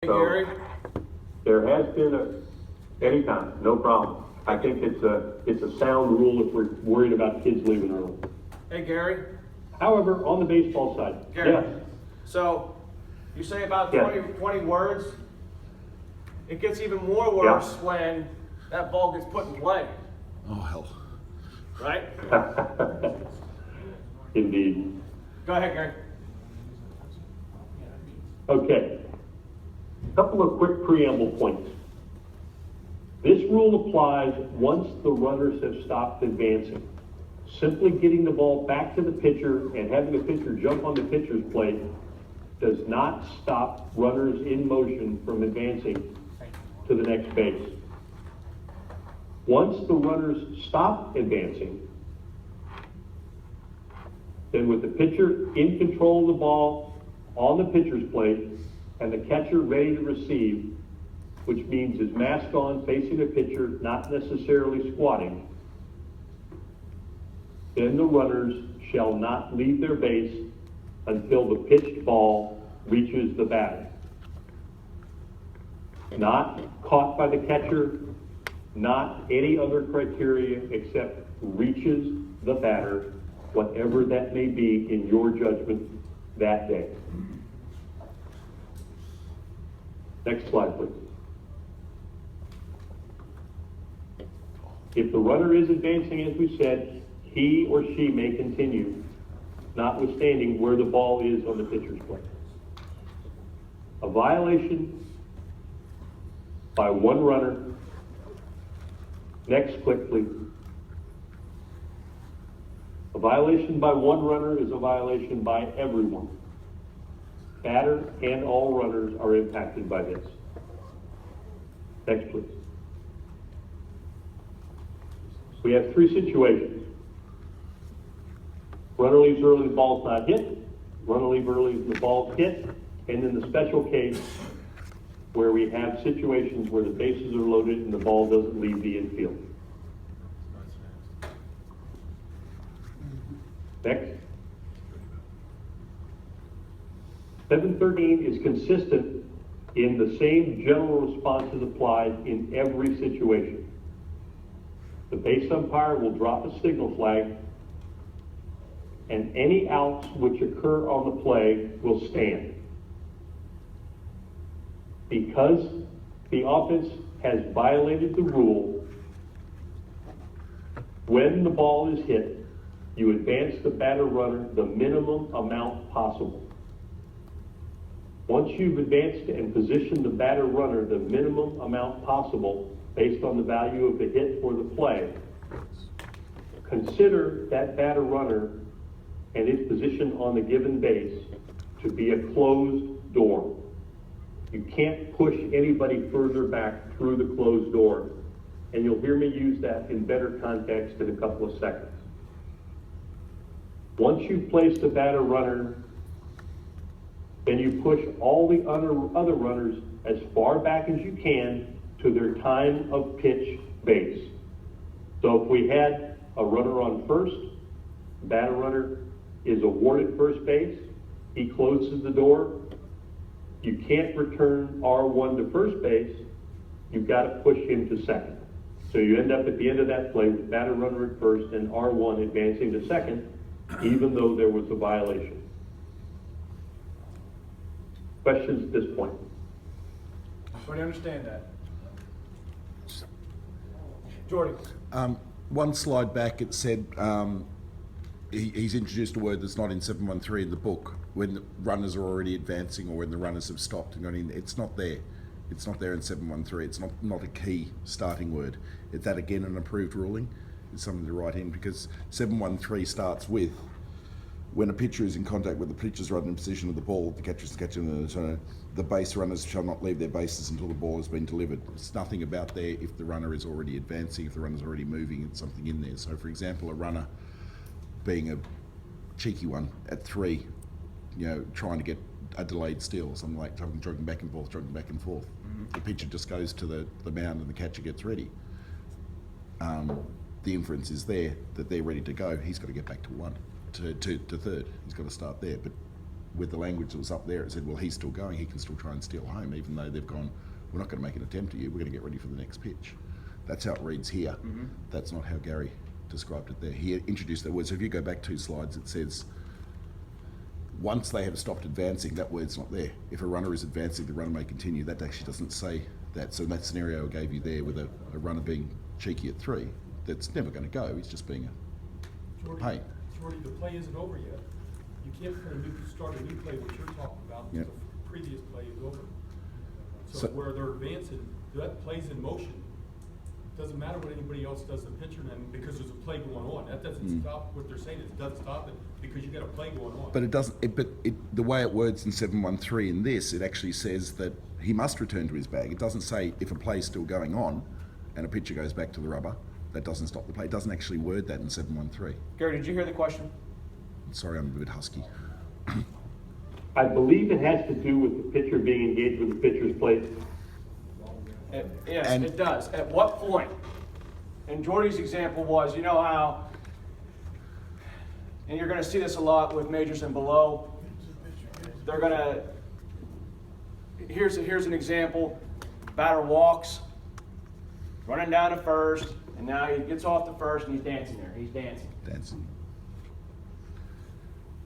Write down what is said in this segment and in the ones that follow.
So Gary? there has been anytime, no problem. I think it's a sound rule if we're worried about kids leaving early. Hey, Gary? However, on the baseball side, Gary? yes, So, you say about Yes. 20 words. It gets even more worse when that ball gets put in play, Oh, hell. right? indeed. Go ahead, Gary. Okay, a couple of quick preamble points. This rule applies once the runners have stopped advancing. Simply getting the ball back to the pitcher and having the pitcher jump on the pitcher's plate does not stop runners in motion from advancing to the next base. Once the runners stop advancing, then with the pitcher in control of the ball on the pitcher's plate and the catcher ready to receive, which means his mask on facing the pitcher, not necessarily squatting, then the runners shall not leave their base until the pitched ball reaches the batter. Not caught by the catcher, not any other criteria except reaches the batter, whatever that may be in your judgment that day. Next slide, please. If the runner is advancing, as we said, he or she may continue, notwithstanding where the ball is on the pitcher's plate. A violation by one runner. Next click, please. A violation by one runner is a violation by everyone. Batter and all runners are impacted by this. Next, please. We have three situations. Runner leaves early, the ball's not hit. Runner leaves early, the ball's hit. And then the special case where we have situations where the bases are loaded and the ball doesn't leave the infield. Next. 713 is consistent in the same general responses applied in every situation. The base umpire will drop a signal flag, and any outs which occur on the play will stand. Because the offense has violated the rule, when the ball is hit, you advance the batter runner the minimum amount possible. Once you've advanced and positioned the batter runner the minimum amount possible based on the value of the hit or the play, consider that batter runner and its position on the given base to be a closed door. You can't push anybody further back through the closed door, and you'll hear me use that in better context in a couple of seconds. Once you've placed the batter runner, then you push all the other runners as far back as you can to their time of pitch base. So if we had a runner on first, batter runner is awarded first base, he closes the door, you can't return R1 to first base, you've got to push him to second. So you end up at the end of that play with batter runner at first and R1 advancing to second, even though there was a violation. Questions at this point? Everybody understand that? Jordy? One slide back, it said he's introduced a word that's not in 713 in the book, when the runners are already advancing or when the runners have stopped and gone in. It's not there. It's not there in 713. It's not a key starting word. Is that again an approved ruling? It's something to write in, because 713 starts with, when a pitcher is in contact with the pitcher's runner in position of the ball, the catcher is catching the base runners shall not leave their bases until the ball has been delivered. It's nothing about there if the runner is already advancing, if the runner's already moving, it's something in there. So for example, a runner being a cheeky one at 3, trying to get a delayed steal, something like jogging back and forth. Mm-hmm. The pitcher just goes to the mound and the catcher gets ready. The inference is there that they're ready to go. He's got to get back to 1, to third. He's got to start there. But with the language that was up there, it said, well, he's still going, he can still try and steal home, even though they've gone, we're not going to make an attempt at you, we're going to get ready for the next pitch. That's how it reads here. That's not how Gary described it there. He introduced that word. So if you go back 2 slides, it says, once they have stopped advancing, that word's not there. If a runner is advancing, the runner may continue. That actually doesn't say that. So in that scenario I gave you there with a runner being cheeky at 3, that's never going to go. He's just being a pain. Jordy, the play isn't over yet. You can't start a new play, what you're talking about, Yep. the previous play is over. So So- where they're advancing, that play's in motion. Doesn't matter what anybody else does to the pitcher then, because there's a play going on. That doesn't stop what they're saying, it doesn't stop it, because you got a play going on. But it doesn't. The way it words in 713 in this, it actually says that he must return to his bag. It doesn't say if a play's still going on, and a pitcher goes back to the rubber, that doesn't stop the play. It doesn't actually word that in 713. Gary, did you hear the question? Sorry, I'm a bit husky. I believe it has to do with the pitcher being engaged with the pitcher's plate. Yes, And- it does. At what point? And Jordy's example was, you know how, and you're going to see this a lot with majors and below, they're going to, here's an example, batter walks, running down to first, and now he gets off to first and he's dancing there. He's dancing. Dancing.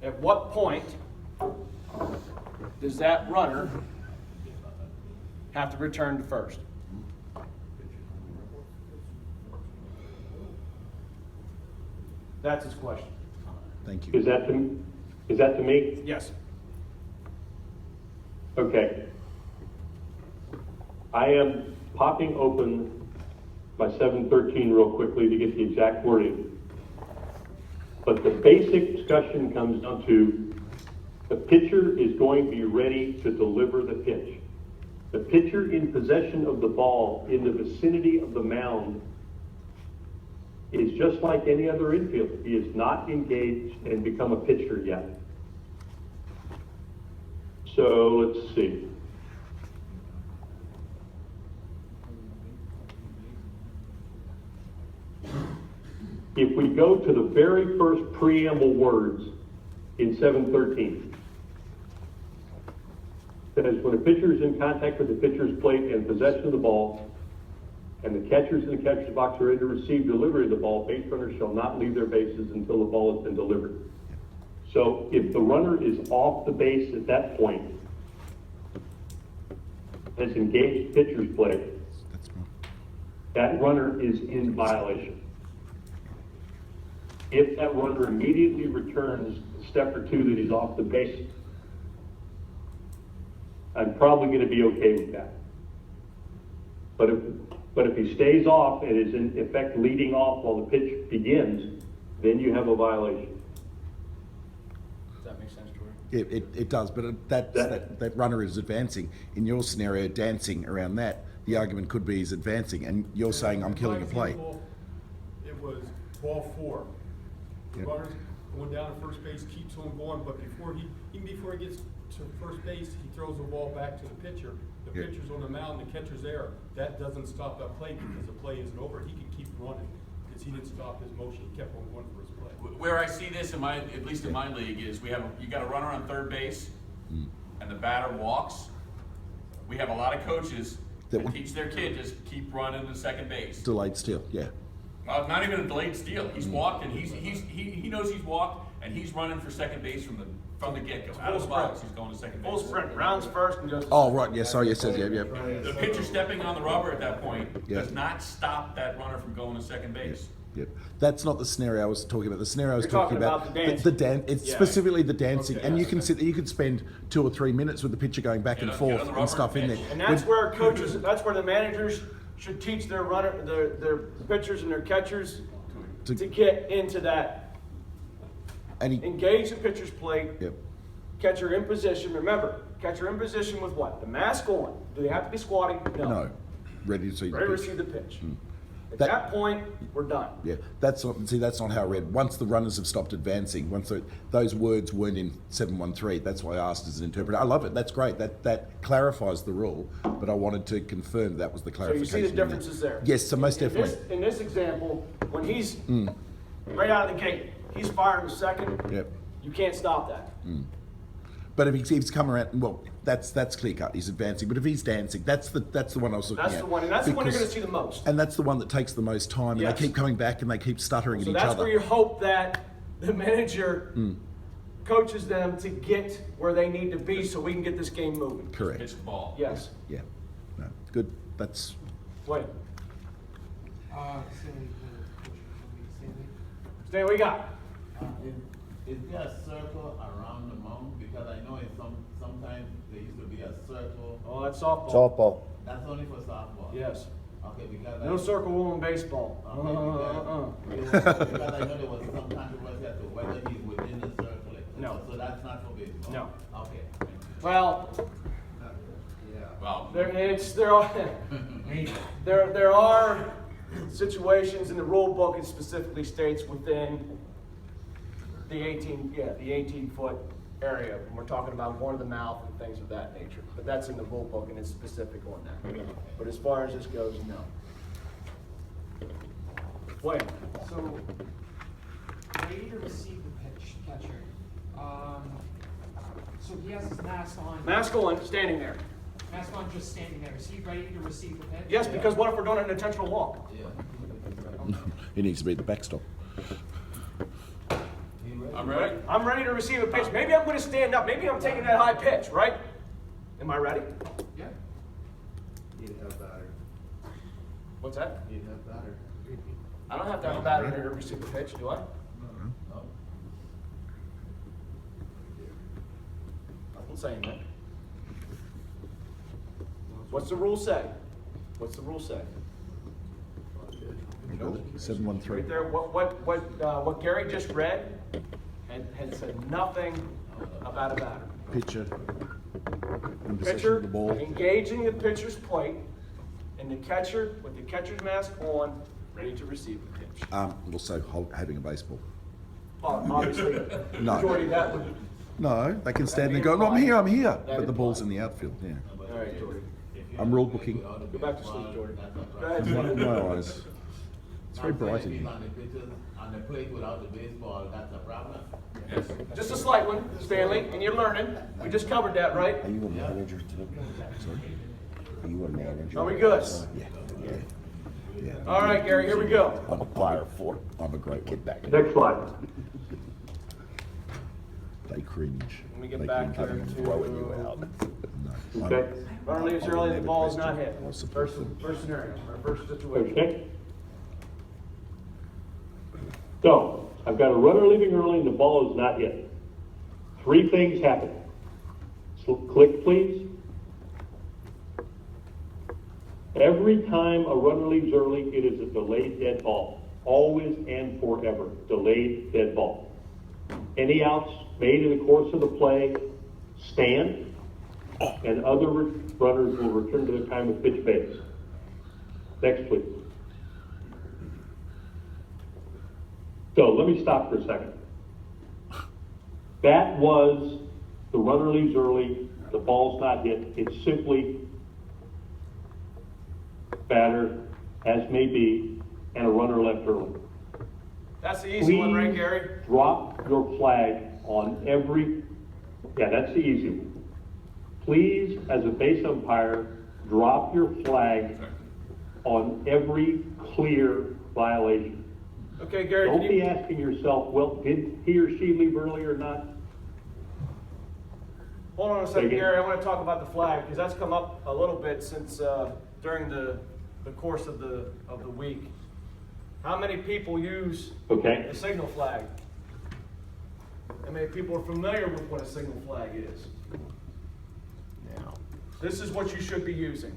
At what point does that runner have to return to first? That's his question. Thank you. Is that to me? Yes. Okay. I am popping open my 713 real quickly to get the exact wording. But the basic discussion comes down to the pitcher is going to be ready to deliver the pitch. The pitcher in possession of the ball in the vicinity of the mound is just like any other infielder. He is not engaged and become a pitcher yet. So let's see. If we go to the very first preamble words in 713, it says when a pitcher is in contact with the pitcher's plate and possession of the ball, and the catchers in the catcher's box are ready to receive delivery of the ball, base runners shall not leave their bases until the ball has been delivered. So if the runner is off the base at that point, has engaged pitcher's plate, That's not. that runner is in violation. If that runner immediately returns a step or two that he's off the base, I'm probably going to be okay with that. But if he stays off and is in effect leading off while the pitch begins, then you have a violation. Does that make sense, Jordy? It does, but that runner is advancing. In your scenario, dancing around that, the argument could be he's advancing, and you're saying I'm killing a play. example, it was ball 4. The Yep. runner's going down to first base, keeps on going, but even before he gets to first base, he throws the ball back to the pitcher. The Yep. pitcher's on the mound, the catcher's there. That doesn't stop that play because the play isn't over. He can keep running because he didn't stop his motion. He kept on going for his play. Where I see this at least in my league, is you got a runner on third base, and the batter walks. We have a lot of coaches That that would- teach their kid just keep running to second base. Delayed steal, yeah. Not even a delayed steal. He's walked and he knows he's walked and he's running for second base from the get go. Out of the box, he's going to second base. Full sprint, rounds first and goes to Oh, second. right, yeah, sorry, yes, yeah. The pitcher stepping on the rubber at that point Yeah. does not stop that runner from going to second base. Yep. That's not the scenario I was talking about. The scenario I was You're talking talking about, about the dancing. it's Yeah. specifically the dancing, Okay. and you can sit there, you could spend 2 or 3 minutes with the pitcher going back and Get on forth the and rubber stuff in there. pitch. And that's When- where coaches, that's where the managers should teach their their pitchers and their catchers To- to get into that. and he, Engage the pitcher's plate, yep. catcher in position. Remember, catcher in position with what? The mask on. Do they have to be squatting? No, ready to see the Ready to pitch. receive the pitch. At That- that point, we're done. Yeah, that's not how I read. Once the runners have stopped advancing, those words weren't in 713. That's why I asked as an interpreter. I love it. That's great. That clarifies the rule. But I wanted to confirm that was the So you clarification. see the in there. differences there. Yes, so most definitely. In this example, when he's right out of the gate, he's firing the second. Yep. You can't stop that. But if he's come around, well, that's clear cut. He's advancing. But if he's dancing, that's the one I was looking at. That's the one, and that's the one you're going Because- to see the most. And that's the one that takes the most time, and Yes. they keep coming back and they keep stuttering So at each that's other. where you hope that the manager coaches them to get where they need to be so we can get this game moving. Correct. Pitch the ball. Yes. Yeah. No. Good. That's Wait, Stanley, Stan, what you got? Is there a circle around the mound? Because I know in sometimes there used to be a circle. Oh, that's softball. Softball. That's only for softball. Yes. Okay, because No circle rule in baseball. Because I know there was some controversy as to whether he's within the circle. No. So that's not for baseball. No. Okay. Well, Well, there are situations in the rule book. It specifically states within the 18-foot area. When we're talking about going to the mouth and things of that nature. But that's in the rule book and it's specific on that. But as far as this goes, no. Wait. So, ready to receive the pitch, catcher. So he has his mask on. Mask on, standing there. Mask on, just standing there. Is he ready to receive the pitch? Yes, because what if we're doing an intentional walk? Yeah. he needs to be the backstop. I'm ready. I'm ready to receive a pitch. Maybe I'm going to stand up. Maybe I'm taking that high pitch, right? Am I ready? Yeah. He'd have batter. What's that? He'd have batter. I don't have to have a batter to receive a pitch, do I? No. Nothing saying that. What's the rule say? What's the rule say? 713. Right there, what Gary just read had said nothing about a batter. Pitcher. In possession Pitcher of the ball. engaging the pitcher's plate, and the catcher with the catcher's mask on, ready to receive the pitch. Also having a baseball. Well, obviously, No. majority of that would. No, they can stand there and go, "No, I'm here. But the ball's in the outfield, yeah. All right, Jordy. I'm rule booking. Go back to sleep, Jordy. That's a Go ahead, problem. Jordy. My eyes. It's very bright in If he's here. on the pitches, on the plate without the baseball, that's a problem. Yes. Just a slight one, Stanley, and you're learning. We just covered that, right? Are you a manager today? Sorry? Are you a manager? Are we good? Yeah. All right, Gary, here we go. I'm a player for. I'm a great one. Back. Next slide. They cringe. Let me get They back cringe here having to- Throwing you out. No. Okay. Runner leaves I will early, the never ball is not question. hit. I'll support First them. scenario, or first situation. Okay? So, I've got a runner leaving early and the ball is not hit. Three things happen. Click, please. Every time a runner leaves early, it is a delayed dead ball. Always and forever. Delayed dead ball. Any outs made in the course of the play stand, and other runners will return to their time of pitch base. Next, please. So let me stop for a second. That was the runner leaves early, the ball's not hit. It's simply batter, as may be, and a runner left early. That's the easy one, right, Please Gary? drop your flag on every, yeah, that's the easy one. Please, as a base umpire, drop your flag on every clear violation. Okay, Gary, can Don't be you, asking yourself, well, did he or she leave early or not? hold on a second, Say again. Gary, I want to talk about the flag, because that's come up a little bit since, during the course of the week. How many people use Okay. the signal flag? How many people are familiar with what a signal flag is? Now. This is what you should be using.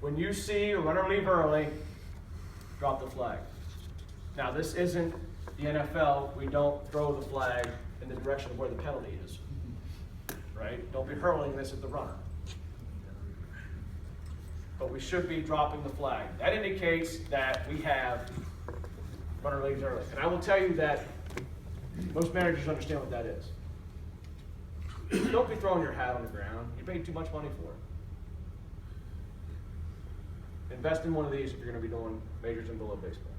When you see a runner leave early, drop the flag. Now, this isn't the NFL. We don't throw the flag in the direction of where the penalty is. Right? Don't be hurling this at the runner. But we should be dropping the flag. That indicates that we have runner leaves early. And I will tell you that most managers understand what that is. Don't be throwing your hat on the ground. You paid too much money for it. Invest in one of these if you're going to be doing majors and below baseball.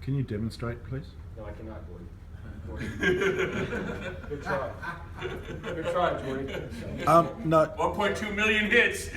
Can you demonstrate, please? No, I cannot, Gordon. Good try. Good try, Jordy. No, 1.2 million hits.